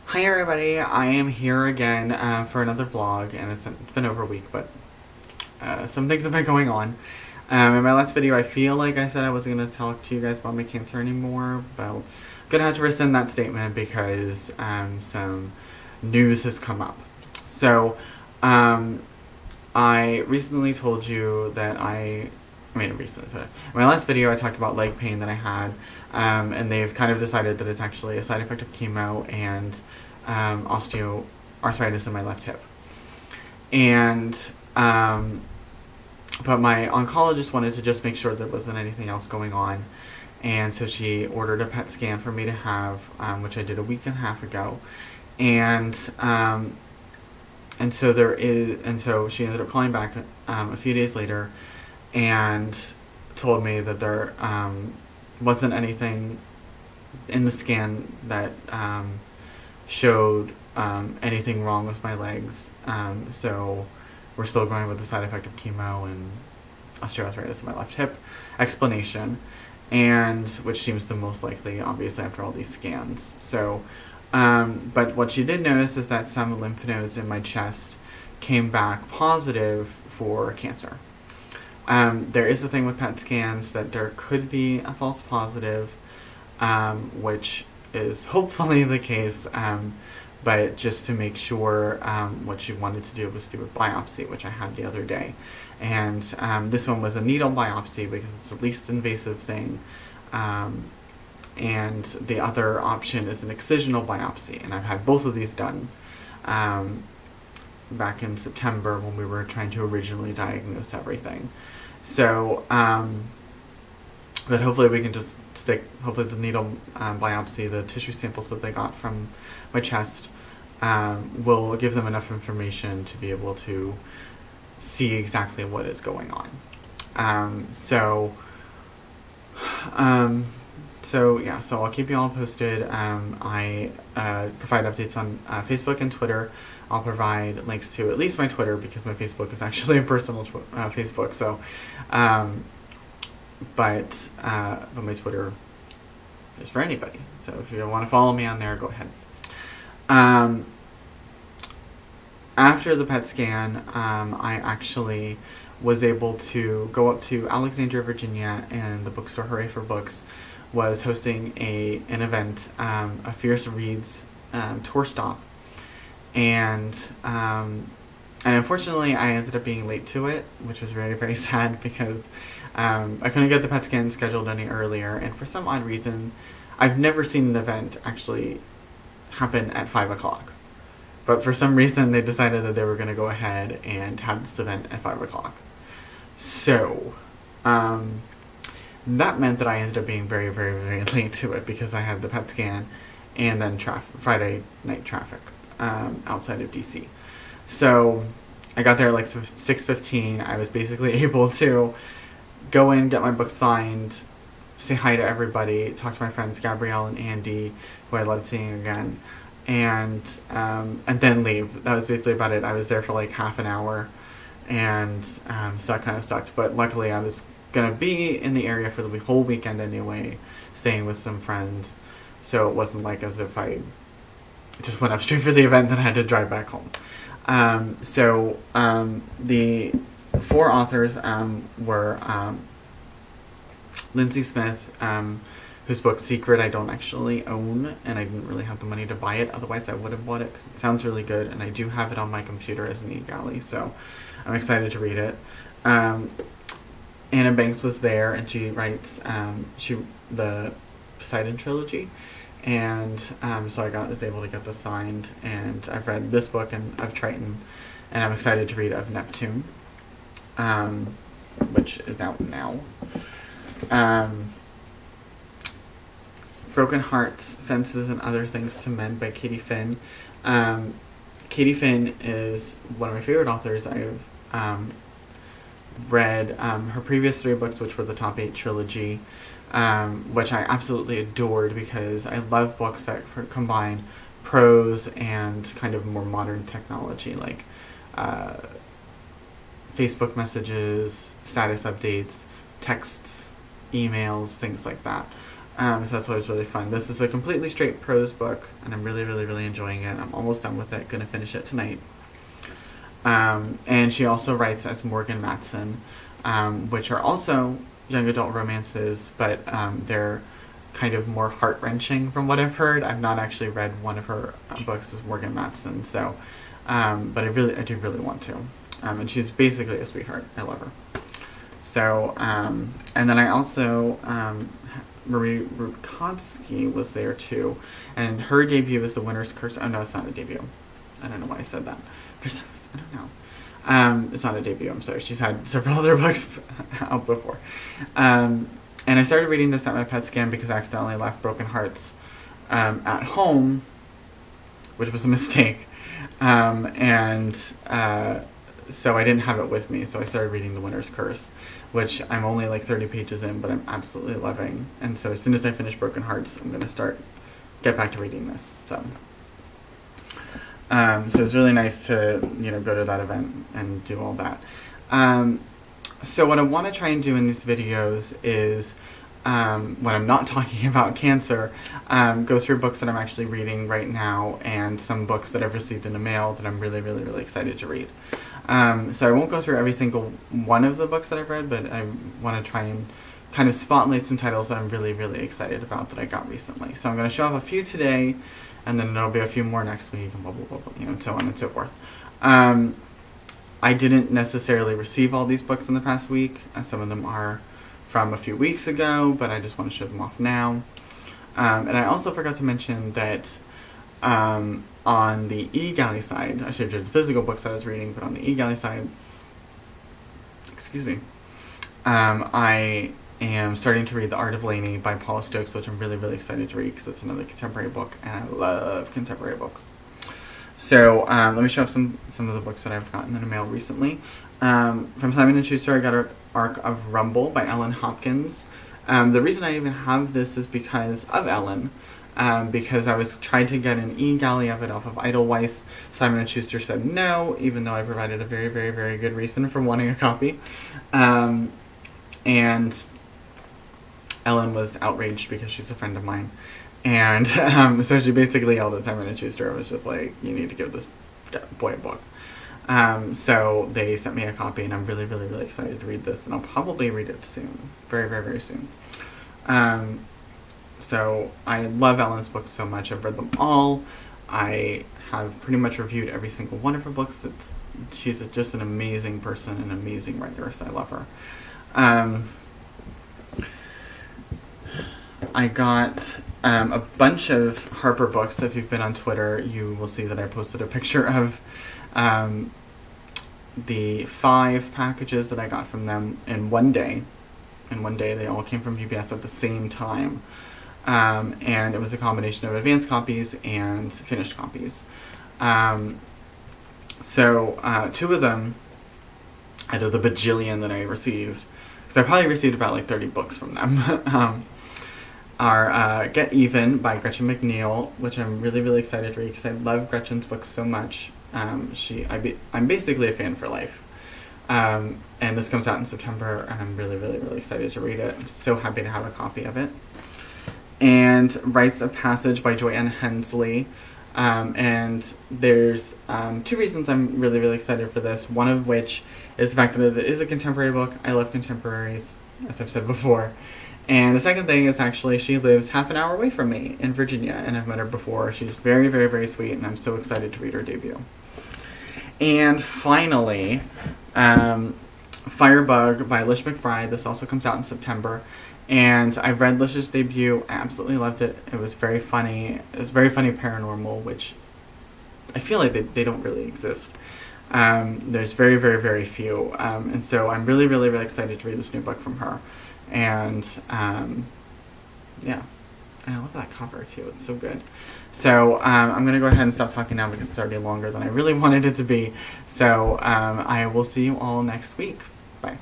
Hi everybody, I am here again for another vlog, and it's been over a week, but some things have been going on. In my last video, I feel like I said I wasn't going to talk to you guys about my cancer anymore, but I'm going to have to rescind that statement because some news has come up. So, I recently told you that recently, in my last video I talked about leg pain that I had, and they've kind of decided that it's actually a side effect of chemo and osteoarthritis in my left hip. And, but my oncologist wanted to just make sure there wasn't anything else going on, and so she ordered a PET scan for me to have, which I did a week and a half ago, and so she ended up calling back a few days later and told me that there wasn't anything in the scan that showed anything wrong with my legs. So we're still going with the side effect of chemo and osteoarthritis in my left hip explanation, and which seems the most likely, obviously, after all these scans. So, but what she did notice is that some lymph nodes in my chest came back positive for cancer. There is a thing with PET scans that there could be a false positive, which is hopefully the case, but just to make sure, what she wanted to do was do a biopsy, which I had the other day. And this one was a needle biopsy because it's the least invasive thing. And the other option is an excisional biopsy, and I've had both of these done back in September when we were trying to originally diagnose everything. So, but hopefully we can just hopefully the needle biopsy, the tissue samples that they got from my chest, will give them enough information to be able to see exactly what is going on. So I'll keep you all posted. I provide updates on Facebook and Twitter. I'll provide links to at least my Twitter because my Facebook is actually a personal Facebook. So, but my Twitter is for anybody. So if you want to follow me on there, go ahead. After the PET scan, I actually was able to go up to Alexandria, Virginia, and the bookstore Hooray for Books was hosting an event, a Fierce Reads tour stop, and unfortunately I ended up being late to it, which was very, very sad because I couldn't get the PET scan scheduled any earlier, and for some odd reason, I've never seen an event actually happen at 5 o'clock. But for some reason, they decided that they were going to go ahead and have this event at 5 o'clock. So, that meant that I ended up being very, very, very late to it because I had the PET scan and then Friday night traffic outside of DC. So, I got there at like 6:15. I was basically able to go in, get my book signed, say hi to everybody, talk to my friends Gabrielle and Andy, who I loved seeing again, and then leave. That was basically about it. I was there for like half an hour, and so that kind of sucked. But luckily, I was gonna be in the area for the whole weekend anyway, staying with some friends. So it wasn't like as if I just went up straight for the event and I had to drive back home. The 4 authors were Lindsay Smith, whose book Secret I don't actually own, and I didn't really have the money to buy it, otherwise I would have bought it because it sounds really good, and I do have it on my computer as an eGalley, so I'm excited to read it. Anna Banks was there, and she writes the Poseidon trilogy, and so I was able to get this signed, and I've read this book and of Triton, and I'm excited to read of Neptune, which is out now. Broken Hearts, Fences, and Other Things to Mend by Katie Finn. Katie Finn is one of my favorite authors. I've read her previous 3 books, which were the Top 8 trilogy, which I absolutely adored because I love books that combine prose and kind of more modern technology, like Facebook messages, status updates, texts, emails, things like that. So that's always really fun. This is a completely straight prose book, and I'm really, really, really enjoying it. I'm almost done with it. Gonna finish it tonight. And she also writes as Morgan Matson, which are also young adult romances, but they're kind of more heart-wrenching from what I've heard. I've not actually read one of her books as Morgan Matson, so but I do really want to. And she's basically a sweetheart. I love her. So, and then I also, Marie Rudkowski was there too, and her debut is The Winter's Curse. Oh no, it's not a debut. I don't know why I said that. For some reason, I don't know. It's not a debut, I'm sorry. She's had several other books out before. And I started reading this at my pet scan because I accidentally left Broken Hearts at home, which was a mistake. So I didn't have it with me, so I started reading The Winter's Curse, which I'm only like 30 pages in, but I'm absolutely loving. And so as soon as I finish Broken Hearts, I'm going to get back to reading this. So it's really nice to, go to that event and do all that. So what I want to try and do in these videos is, when I'm not talking about cancer, go through books that I'm actually reading right now and some books that I've received in the mail that I'm really, really, really excited to read. So I won't go through every single one of the books that I've read, but I want to try and kind of spotlight some titles that I'm really, really excited about that I got recently. So I'm going to show off a few today, and then there'll be a few more next week, and blah, blah, blah, blah, so on and so forth. I didn't necessarily receive all these books in the past week. Some of them are from a few weeks ago, but I just want to show them off now. And I also forgot to mention that on the eGalley side, I should have the physical books I was reading, but on the eGalley side, excuse me, I am starting to read The Art of Lainey by Paula Stokes, which I'm really, really excited to read because it's another contemporary book, and I love contemporary books. So let me show off some of the books that I've gotten in the mail recently. From Simon & Schuster, I got an Arc of Rumble by Ellen Hopkins. The reason I even have this is because of Ellen. Because I was trying to get an eGalley of it off of Edelweiss. Simon & Schuster said no, even though I provided a very, very, very good reason for wanting a copy. And Ellen was outraged because she's a friend of mine. And so she basically yelled at Simon & Schuster and was just like, you need to give this boy a book. So they sent me a copy, and I'm really, really, really excited to read this, and I'll probably read it soon. Very, very, very soon. So I love Ellen's books so much. I've read them all. I have pretty much reviewed every single one of her books. She's just an amazing person, an amazing writer, so I love her. I got a bunch of Harper books. If you've been on Twitter, you will see that I posted a picture of the 5 packages that I got from them in one day. In one day, they all came from UPS at the same time. And it was a combination of advanced copies and finished copies. So 2 of them, out of the bajillion that I received, because I probably received about like 30 books from them, are Get Even by Gretchen McNeil, which I'm really, really excited to read because I love Gretchen's books so much. I'm basically a fan for life. And this comes out in September, and I'm really, really, really excited to read it. I'm so happy to have a copy of it. And Rites of Passage by Joy Ann Hensley. And there's 2 reasons I'm really, really excited for this. One of which is the fact that it is a contemporary book. I love contemporaries, as I've said before. And the second thing is actually she lives half an hour away from me in Virginia, and I've met her before. She's very, very, very sweet, and I'm so excited to read her debut. And finally, Firebug by Lish McBride. This also comes out in September. And I read Lish's debut. I absolutely loved it. It was very funny. It was very funny paranormal, which I feel like they don't really exist. There's very, very, very few. And so I'm really, really, really excited to read this new book from her. And yeah. And I love that cover too. It's so good. So I'm going to go ahead and stop talking now because it's already longer than I really wanted it to be. So I will see you all next week. Bye.